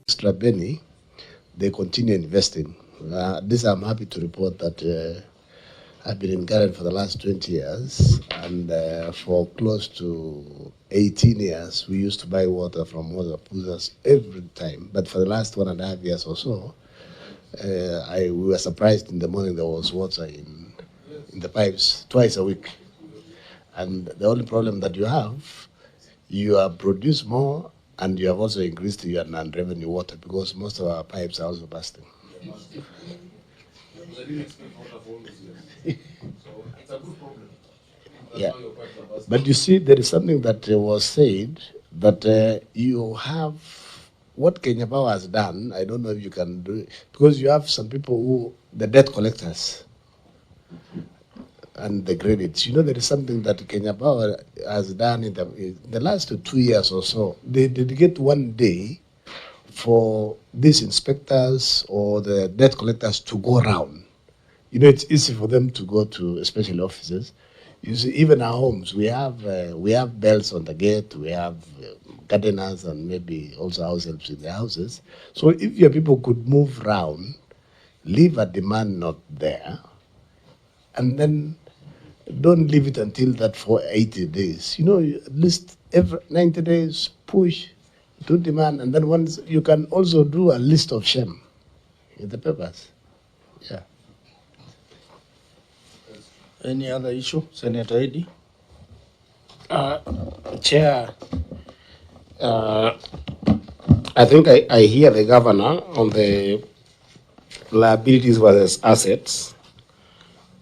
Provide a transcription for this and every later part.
Extra Benny, they continue investing. This I'm happy to report that I've been in Garden for the last 20 years, and for close to 18 years, we used to buy water from water pullers every time. But for the last 1.5 years or so, we were surprised in the morning there was water in the pipes twice a week. And the only problem that you have produced more, and you have also increased your non-revenue water because most of our pipes are also busting. Yeah, but you see, there is something that was said that you have what Kenya Power has done. I don't know if you can do it because you have some people who the debt collectors and the credits. You know, there is something that Kenya Power has done in the last 2 years or so. They dedicate one day for these inspectors or the debt collectors to go around. You know, it's easy for them to go to special offices. You see, even our homes, we have bells on the gate, we have gardeners and maybe also house helps in the houses. So if your people could move around, leave a demand not there, and then don't leave it until that for 80 days. You know, at least every 90 days, push to demand, and then once you can also do a list of shame in the papers. Yeah. Any other issue, Senator Eddy? Chair, I think I hear the governor on the liabilities versus assets,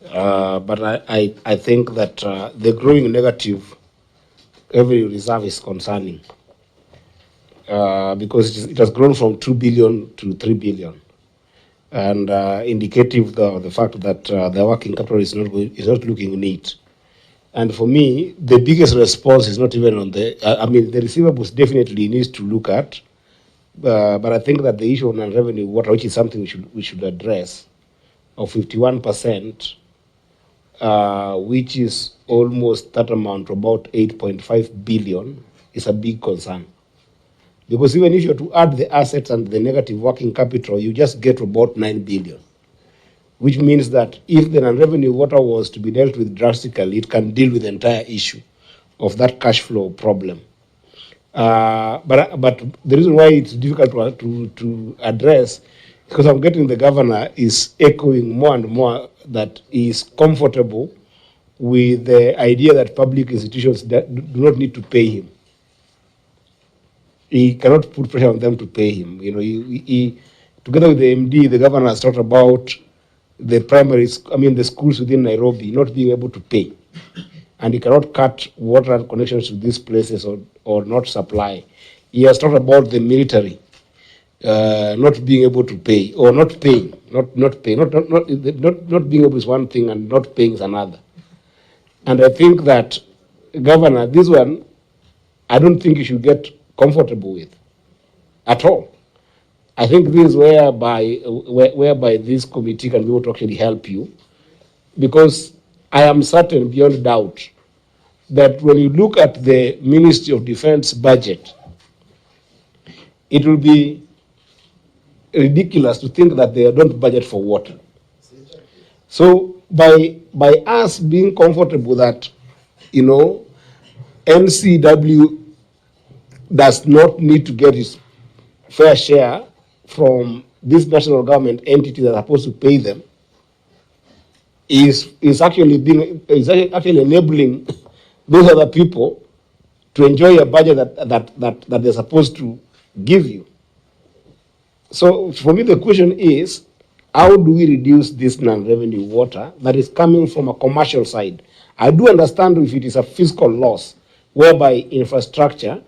but I think that the growing negative revenue reserve is concerning because it has grown from 2 billion to 3 billion. And indicative of the fact that the working capital is not looking neat. And for me, the biggest response is not even on the receivables definitely needs to look at, but I think that the issue on revenue water, which is something we should address, of 51%, which is almost that amount, about 8.5 billion, is a big concern. Because even if you are to add the assets and the negative working capital, you just get about 9 billion, which means that if the non-revenue water was to be dealt with drastically, it can deal with the entire issue of that cash flow problem. But the reason why it's difficult to address, because I'm getting the governor is echoing more and more that he is comfortable with the idea that public institutions do not need to pay him. He cannot put pressure on them to pay him. You know, he together with the MD, the governor has talked about the schools within Nairobi not being able to pay, and he cannot cut water connections to these places or not supply. He has talked about the military not being able to pay or not paying, not being able is one thing and not paying is another. And I think that, Governor, this one, I don't think you should get comfortable with at all. I think this is whereby this committee can be able to actually help you, because I am certain beyond doubt that when you look at the Ministry of Defense budget, it will be ridiculous to think that they don't budget for water. So by us being comfortable that, you know, NCW does not need to get its fair share from this national government entity that are supposed to pay them, is actually enabling those other people to enjoy a budget that they're supposed to give you. So for me, the question is, how do we reduce this non-revenue water that is coming from a commercial side? I do understand if it is a fiscal loss, whereby infrastructure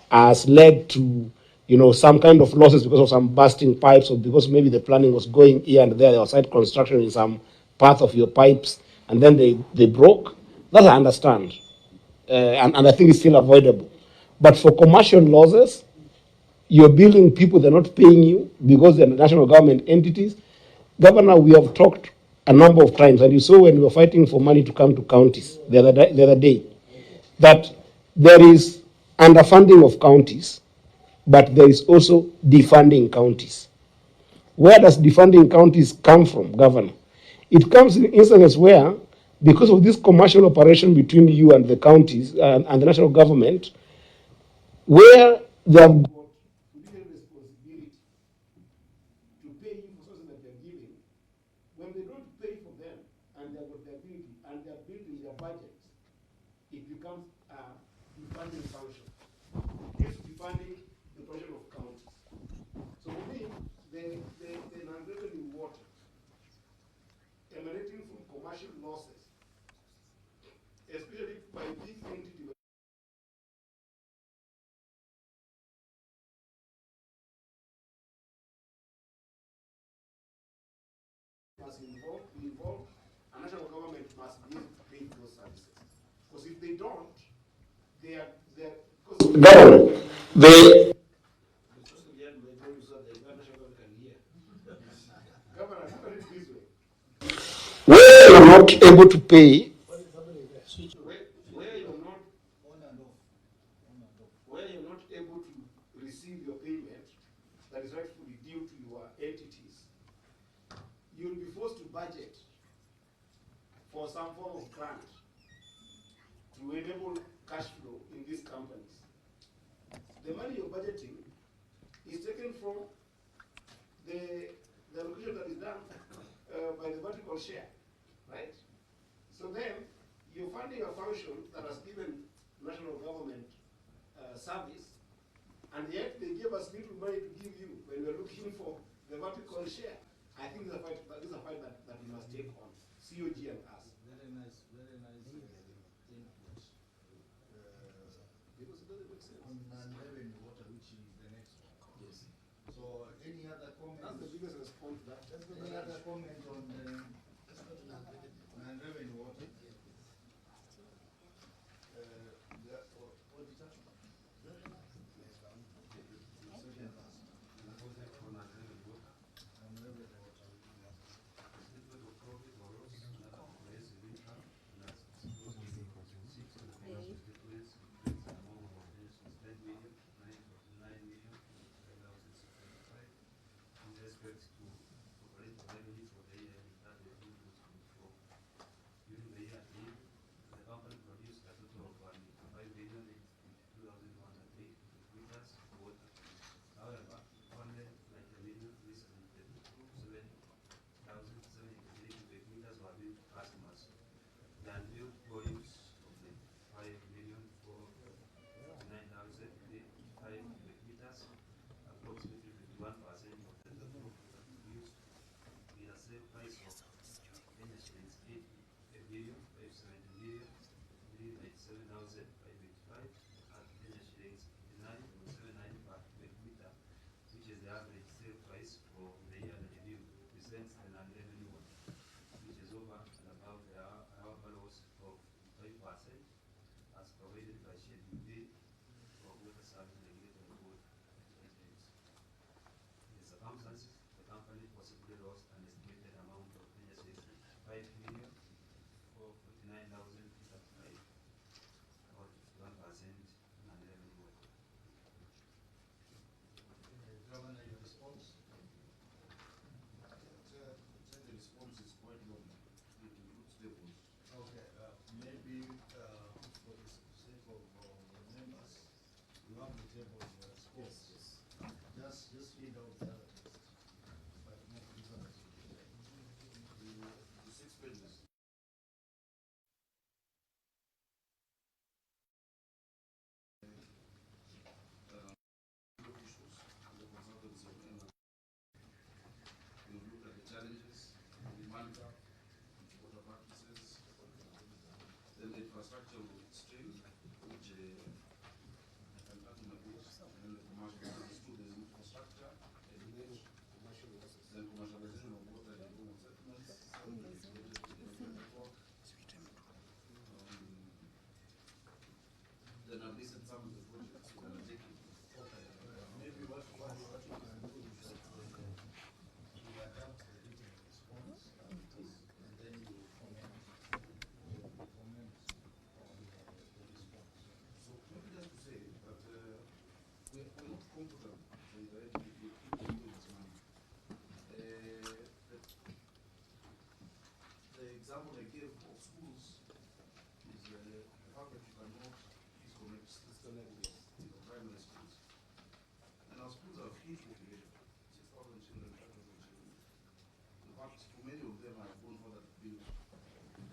has led to, you know, some kind of losses because of some bursting pipes, or because maybe the planning was going here and there was site construction in some part of your pipes, and then they broke. That I understand, and I think it's still avoidable. But for commercial losses, you're billing people, they're not paying you because they're national government entities. Governor, we have talked a number of times, and you saw when we were fighting for money to come to counties the other day, that there is underfunding of counties, but there is also defunding counties. Where does defunding counties come from, Governor? It comes in instances where, because of this commercial operation between you and the counties and the national government, where they have got real responsibility to pay you for something that they're giving, when they don't pay for them and they've got the ability and they're building their budgets, it becomes a defunding function. It's defunding the pressure of counties. So for me, the non-revenue water emanating from commercial losses, especially by big entities, must be involved, and national government must be able to pay those services. Because if they don't, government, they Governor, look at it this way. Where you're not able to pay, where you're not where you're not able to receive your payment that is rightfully due to your entities, you'll be forced to budget for some form of grant to enable cash flow in these companies. The money you're budgeting is taken from the allocation that is done by the vertical share, right? So then you're funding a function that has given national government service, and yet they give us little money to give you when we're looking for the vertical share. I think this is a fight that we must take on, COG and us. Very nice input. Because it doesn't make sense. On non-revenue water, which is the next one. Yes. So any other comment? That's the biggest response to that. Any other comment on non-revenue water? Just read out the other text. But not these others. The 6 pages. We've looked at the challenges, the monitor, water practices, then the infrastructure stream, which I'm talking about, and then the commercial there's infrastructure, then commercialization of water and human settlements, then I've listed some of the projects that are taking. Maybe what you can do is that you adapt the written response and then you comment on the response. primary schools. And our schools have huge population, 6,000 children, 5,000 children. In fact, for many of them, I've gone further to build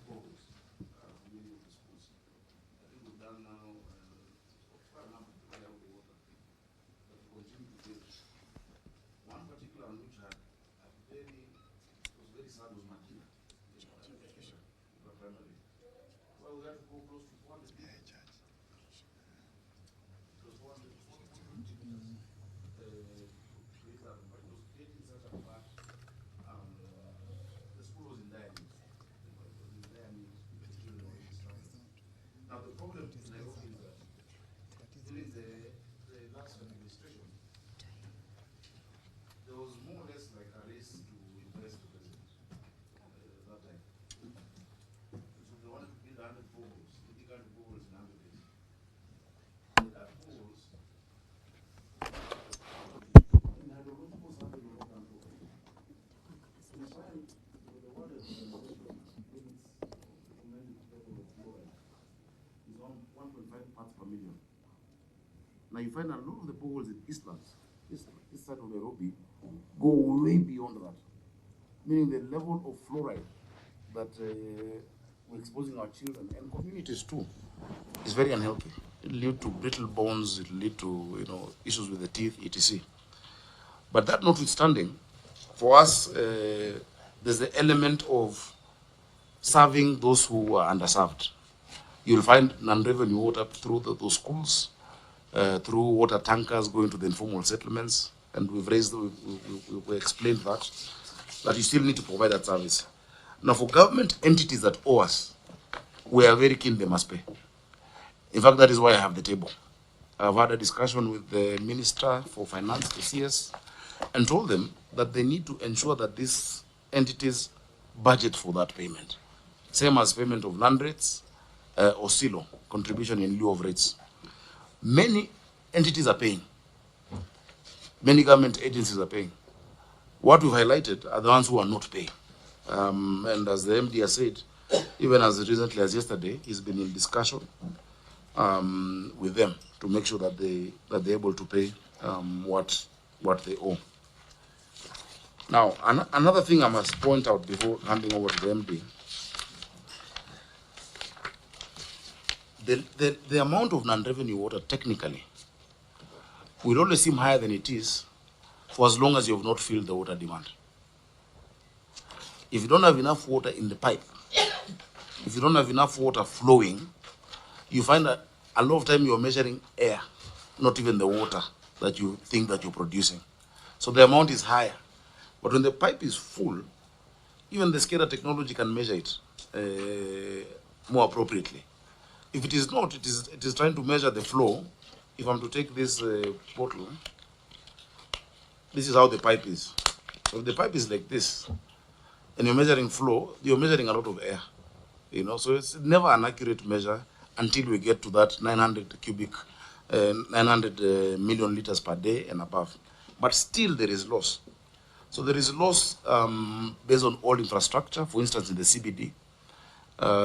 boreholes for many of the schools. I think we've done now quite a number to clear out the water, but we continue to build. One particular one which was very sad was MATIANG'I, primary. Well, we had to go close to 400 people. It was 400 meters. But it was creating such a bad, the school was in dire need. It was in dire need because the children were really struggling. Now the problem in Nairobi is that during the last administration, there was more or less like a race to impress the president that time. So they wanted to build 100 boreholes, 100 boreholes in 100 days. And that boreholes, in hydrological survey, you know, can do. So the soil, the water limits recommended level of fluoride is on 1.5 parts per million. Now you find a lot of the boreholes in Eastlands, this side of Nairobi, go way beyond that. Meaning the level of fluoride that we're exposing our children and communities too is very unhealthy. It lead to brittle bones, it lead to issues with the teeth, etc. But that notwithstanding, for us, there's the element of serving those who are underserved. You'll find non-revenue water through those schools, through water tankers going to the informal settlements, and we explained that you still need to provide that service. Now, for government entities that owe us, we are very keen they must pay. In fact, that is why I have the table. I've had a discussion with the Minister for Finance, the CS, and told them that they need to ensure that these entities budget for that payment. Same as payment of land rates or silo, contribution in lieu of rates. Many entities are paying. Many government agencies are paying. What we've highlighted are the ones who are not paying. And as the MD has said, even as recently as yesterday, he's been in discussion with them to make sure that they're able to pay what they owe. Now, another thing I must point out before handing over to the MD, the amount of non-revenue water technically will always seem higher than it is for as long as you have not filled the water demand. If you don't have enough water in the pipe, if you don't have enough water flowing, you find that a lot of time you're measuring air, not even the water that you think that you're producing. So the amount is higher. But when the pipe is full, even the SCADA technology can measure it more appropriately. If it is not, it is trying to measure the flow. If I'm to take this bottle, this is how the pipe is. So if the pipe is like this, and you're measuring flow, you're measuring a lot of air. So it's never an accurate measure until we get to that 900 million liters per day and above. But still there is loss. So there is loss based on all infrastructure. For instance, in the CBD,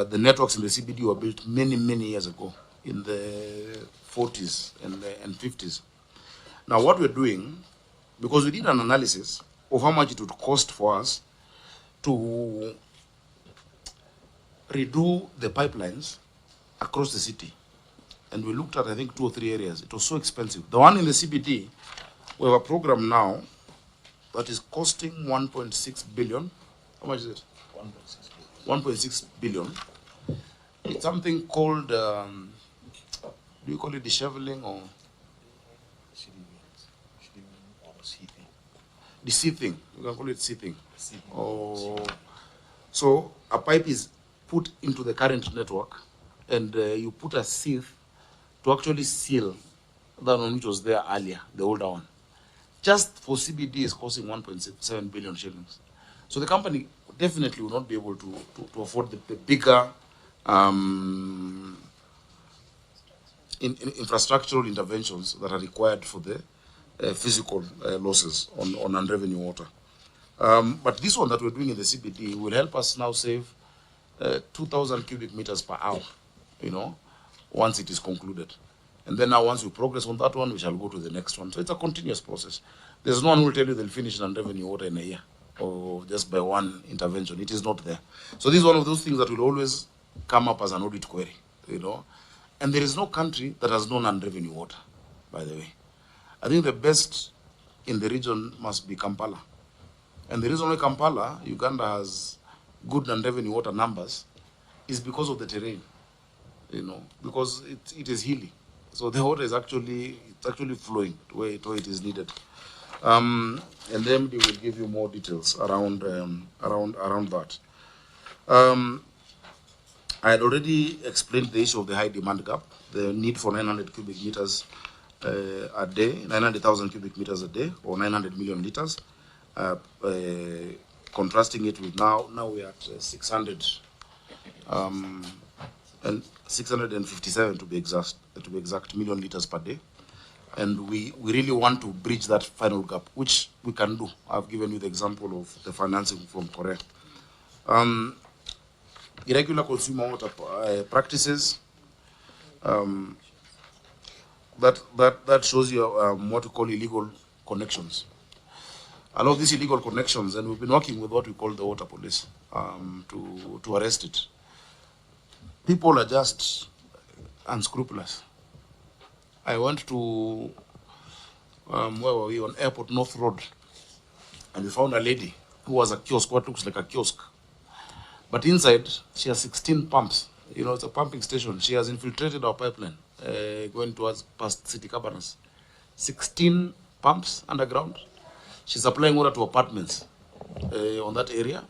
the networks in the CBD were built many, many years ago, in the 40s and 50s. Now what we're doing, because we did an analysis of how much it would cost for us to redo the pipelines across the city. And we looked at, I think, 2 or 3 areas. It was so expensive. The one in the CBD, we have a program now that is costing 1.6 billion. How much is it? 1.6 billion. It's something called, do you call it disheveling or? The seething. You can call it seething. Oh, so a pipe is put into the current network, and you put a sieve to actually seal that one which was there earlier, the older one. Just for CBD is costing 1.7 billion shillings. So the company definitely will not be able to afford the bigger infrastructural interventions that are required for the physical losses on non-revenue water. But this one that we're doing in the CBD will help us now save 2,000 cubic meters per hour, once it is concluded. And then now once we progress on that one, we shall go to the next one. So it's a continuous process. There's no one who will tell you they'll finish non-revenue water in a year or just by one intervention. It is not there. So this is one of those things that will always come up as an audit query, you know. And there is no country that has no non-revenue water, by the way. I think the best in the region must be Kampala. And the reason why Kampala, Uganda has good non-revenue water numbers is because of the terrain, you know, because it is hilly. So the water is actually flowing where it is needed. And then they will give you more details around that. I had already explained the issue of the high demand gap, the need for 900 cubic meters a day, 900,000 cubic meters a day, or 900 million liters, contrasting it with now we are at 600 and 657 to be exact million liters per day. And we really want to bridge that final gap, which we can do. I've given you the example of the financing from Korea. Irregular consumer water practices, that shows you what we call illegal connections. A lot of these illegal connections, and we've been working with what we call the water police to arrest it. People are just unscrupulous. I went to, where were we, on Airport North Road, and we found a lady who was a kiosk, what looks like a kiosk. But inside, she has 16 pumps. You know, it's a pumping station. She has infiltrated our pipeline, going towards past city cabanas. 16 pumps underground. She's supplying water to apartments on that area.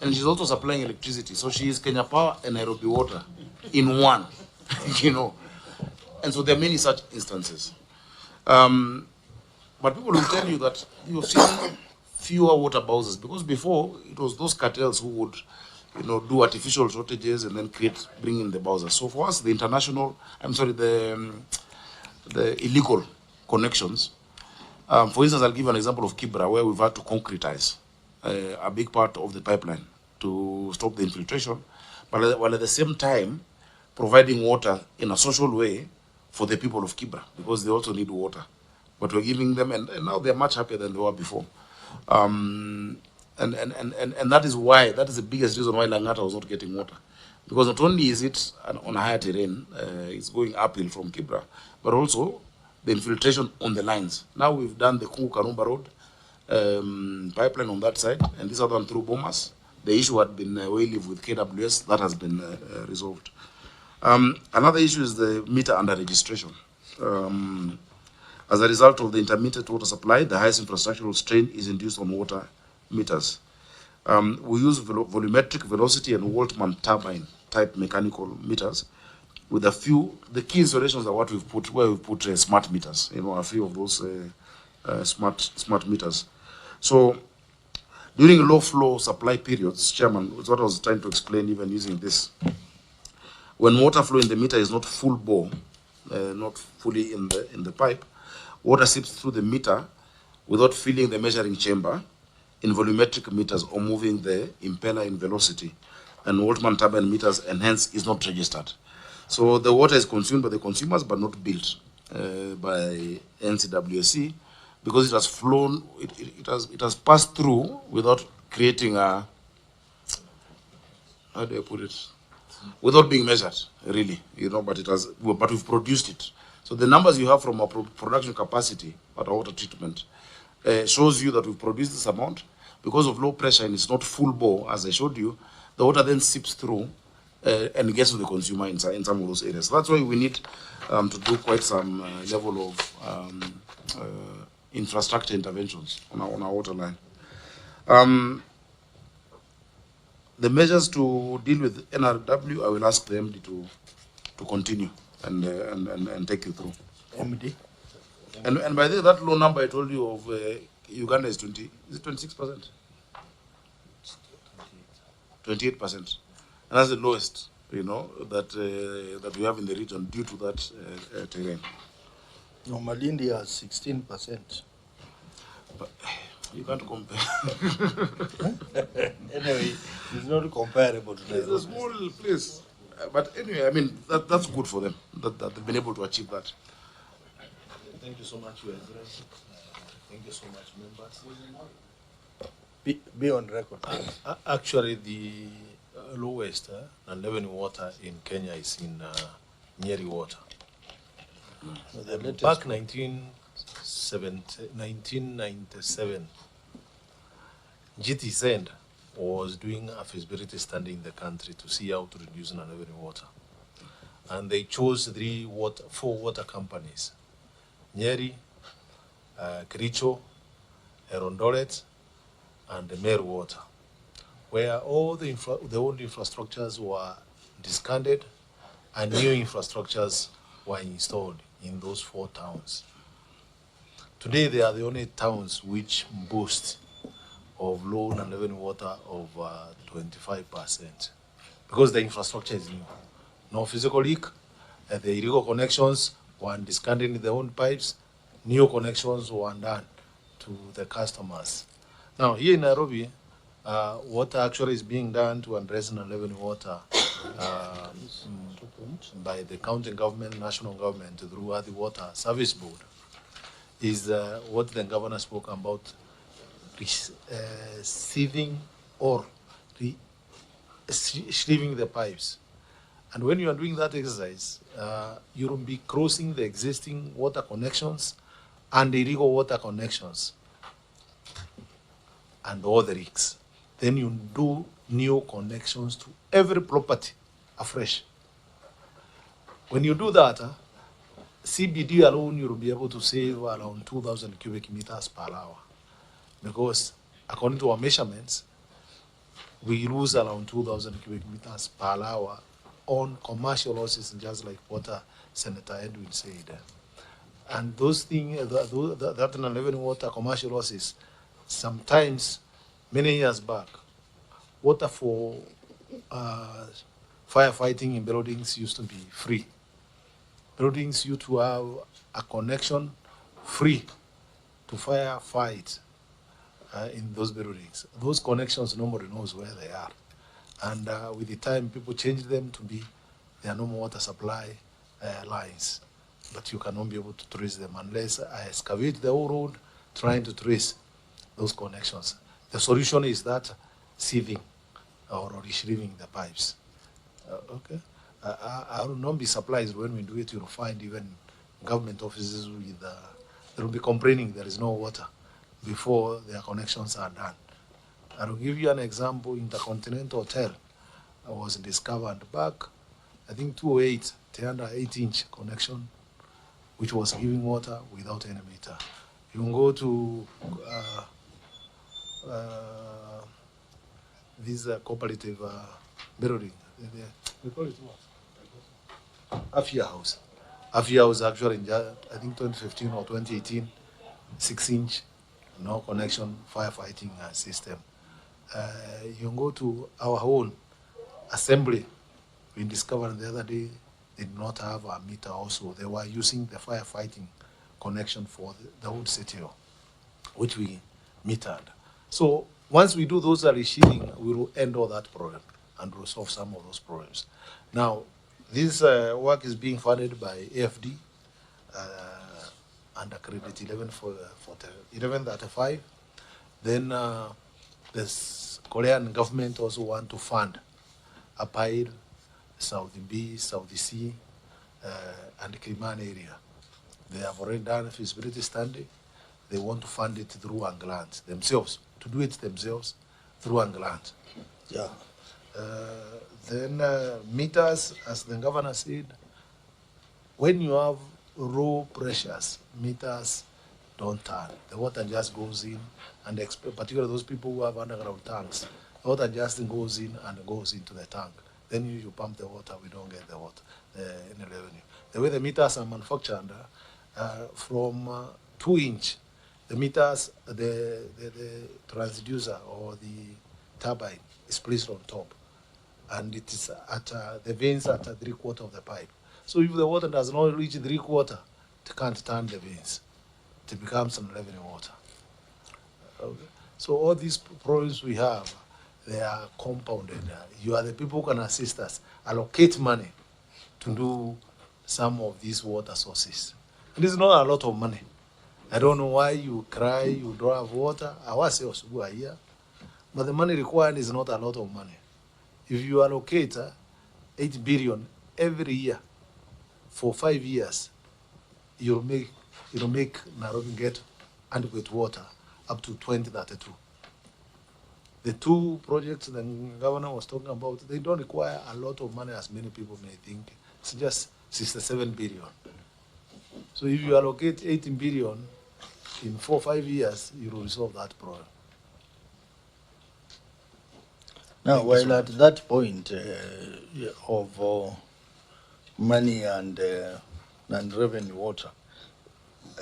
And she's also supplying electricity. So she is Kenya Power and Nairobi Water in one, you know. And so there are many such instances. But people will tell you that you've seen fewer water bowsers, because before it was those cartels who would, you know, do artificial shortages and then bring in the bowsers. So for us, the illegal connections. For instance, I'll give you an example of Kibra, where we've had to concretize a big part of the pipeline to stop the infiltration, but while at the same time providing water in a social way for the people of Kibra, because they also need water. But we're giving them, and now they're much happier than they were before. And that is the biggest reason why Langata was not getting water. Because not only is it on a higher terrain, it's going uphill from Kibra, but also the infiltration on the lines. Now we've done the Kungu-Karumba Road pipeline on that side, and this other one through Bomas. The issue had been waived with KWS. That has been resolved. Another issue is the meter under registration. As a result of the intermittent water supply, the highest infrastructural strain is induced on water meters. We use volumetric, velocity, and Waltman turbine type mechanical meters. With the key installations are what we've put, where we've put smart meters. You know, a few of those smart meters. So during low flow supply periods, Chairman, is what I was trying to explain even using this. When water flow in the meter is not full bore, not fully in the pipe, water seeps through the meter without filling the measuring chamber in volumetric meters or moving the impeller in velocity, and Waltman turbine meters, and hence is not registered. So the water is consumed by the consumers but not billed by NCWC, because it has flown, it has passed through without creating a, how do I put it? Without being measured, really, you know, but we've produced it. So the numbers you have from our production capacity at our water treatment shows you that we've produced this amount. Because of low pressure and it's not full bore, as I showed you, the water then seeps through and gets to the consumer in some of those areas. So that's why we need to do quite some level of infrastructure interventions on our water line. The measures to deal with NRW, I will ask the MD to continue and take you through. MD. And by that low number I told you of Uganda is 26%? 28%. And that's the lowest, you know, that we have in the region due to that terrain. No, Malindi has 16%. But you can't compare. Anyway, it's not comparable to It's a Nairobi. small place. But anyway, I mean, that's good for them, that they've been able to achieve that. Thank you so much, Your Excellency. Thank you so much, members. Be on record. Actually, the lowest non-revenue water in Kenya is in Nyeri water. The latest Back 1997, GT was doing a feasibility study in the country to see how to reduce non-revenue water. And they chose four water companies: Nyeri, Kericho, Erondoret, and the Meru water, where all the old infrastructures were discarded and new infrastructures were installed in those four towns. Today, they are the only towns which boast of low non-revenue water of 25%, because the infrastructure is new. No physical leak, the illegal connections were discarded in their own pipes, new connections were done to the customers. Now, here in Nairobi, what actually is being done to address non-revenue water by the county government, national government, through the Water Service Board, is what the governor spoke about, sieving or sleeving the pipes. And when you are doing that exercise, you will be crossing the existing water connections and the illegal water connections and all the leaks. Then you do new connections to every property afresh. When you do that, CBD alone, you'll be able to save around 2,000 cubic meters per hour. Because according to our measurements, we lose around 2,000 cubic meters per hour on commercial losses, just like what Senator Edwin said. And those things, that non-revenue water commercial losses, sometimes, many years back, water for firefighting in buildings used to be free. Buildings used to have a connection free to firefight in those buildings. Those connections, nobody knows where they are. And with the time, people changed them to be their normal water supply lines. But you cannot be able to trace them unless I excavate the whole road trying to trace those connections. The solution is that sieving or retrieving the pipes. Okay. I will not be surprised when we do it. You'll find even government offices with they will be complaining there is no water before their connections are done. I will give you an example. Intercontinental Hotel was discovered back, I think 2008, 308-inch connection, which was giving water without any meter. You can go to this cooperative building. They call it what? Afia House. Afia House actually in, I think 2015 or 2018, 6-inch, no connection firefighting system. You can go to our own assembly. We discovered the other day they did not have a meter also. They were using the firefighting connection for the whole city, which we metered. So once we do those reshielding, we will end all that problem and will solve some of those problems. Now, this work is being funded by AFD under credit 1135. Then this Korean government also want to fund Apail, South B, South C, and Kriman area. They have already done a feasibility study. They want to fund it through Anglant themselves, to do it themselves through Anglant. Yeah. Then meters, as the governor said, when you have low pressures, meters don't turn. The water just goes in, and particularly those people who have underground tanks, the water just goes in and goes into the tank. Then you pump the water, we don't get the water, any revenue. The way the meters are manufactured, from 2-inch, the meters, the transducer or the turbine is placed on top, and it is at the veins at 3/4 of the pipe. So if the water does not reach 3/4, it can't turn the veins. It becomes non-revenue water. Okay. So all these problems we have, they are compounded. You are the people who can assist us, allocate money to do some of these water sources. It is not a lot of money. I don't know why you cry, you don't have water. I was here, but the money required is not a lot of money. If you allocate 8 billion every year for 5 years, you'll make Nairobi get adequate water up to 2032. The two projects the governor was talking about, they don't require a lot of money as many people may think. It's just 67 billion. So if you allocate 18 billion in 4 or 5 years, you will resolve that problem. Now, Thank you while so at that point of money and revenue water,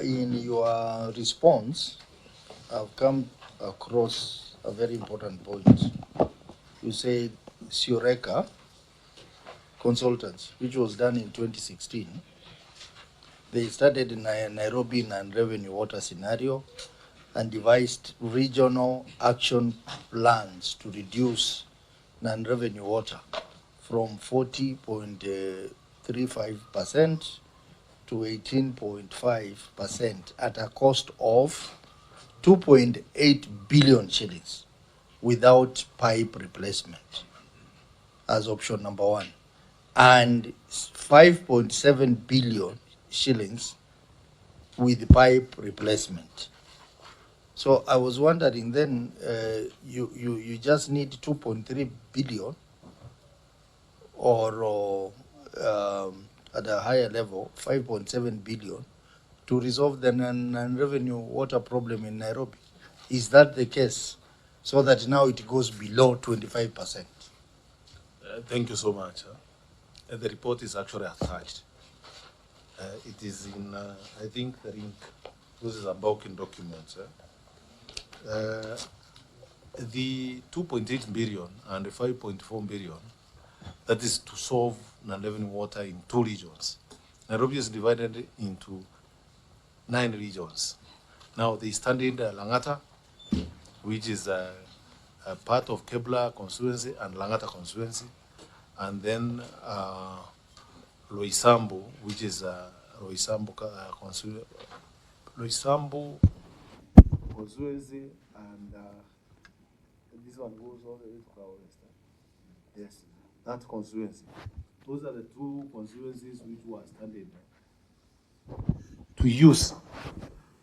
in your response, I've come across a very important point. You said Sureka Consultants, which was done in 2016, they started in Nairobi non-revenue water scenario and devised regional action plans to reduce non-revenue water from 40.35% to 18.5% at a cost of 2.8 billion shillings without pipe replacement as option number one, and 5.7 billion shillings with pipe replacement. So I was wondering then, you just need 2.3 billion or at a higher level, 5.7 billion to resolve the non-revenue water problem in Nairobi. Is that the case? So that now it goes below 25%. Thank you so much. The report is actually attached. It is in, I think, the link. This is a bulking document. The 2.8 billion and the 5.4 billion, that is to solve non-revenue water in 2 regions. Nairobi is divided into 9 regions. Now, the standing Langata, which is a part of Kebla constituency and Langata constituency, and then Loisambu, which is Loisambu constituency, and this one goes all the way to Kawales. Yes, that constituency. Those are the 2 constituencies which were standing to use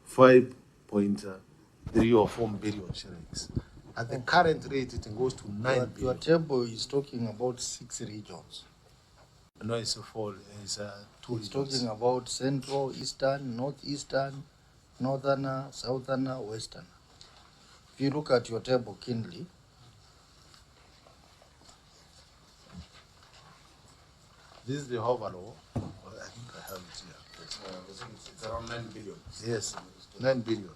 5.3 or 4 billion shillings. At the current rate, it goes to 9 billion. Your table is talking about 6 regions. No, it's a 4. It's 2 It's regions. talking about central, eastern, northeastern, northerner, southerner, westerner. If you look at your table keenly, This is the overall. I think I have it here. It's around 9 billion. Yes, 9 billion.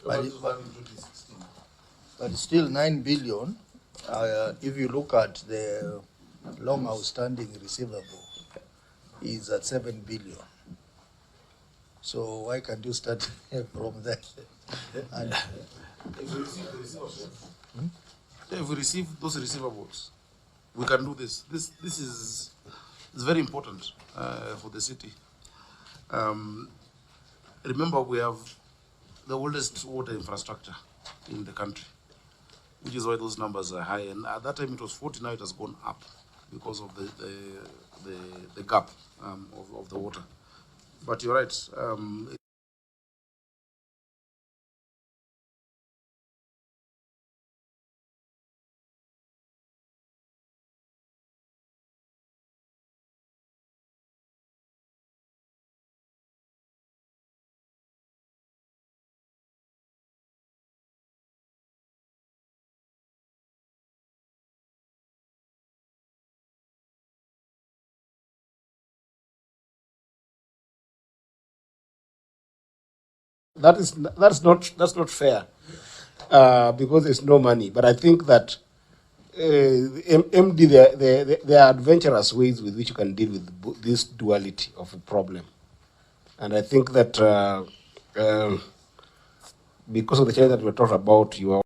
But This was in 2016. but still 9 billion. If you look at the long outstanding receivable, is at 7 billion. So why can't you start from there? And If we receive the receivables, If we receive those receivables, we can do this. This is very important for the city. Remember, we have the oldest water infrastructure in the country, which is why those numbers are high. And at that time, it was 40. Now it has gone up because of the gap of the water. But you're right. That's not fair because there's no money. But I think that MD there are adventurous ways with which you can deal with this duality of a problem, and I think that because of the challenge that we're talking about, you are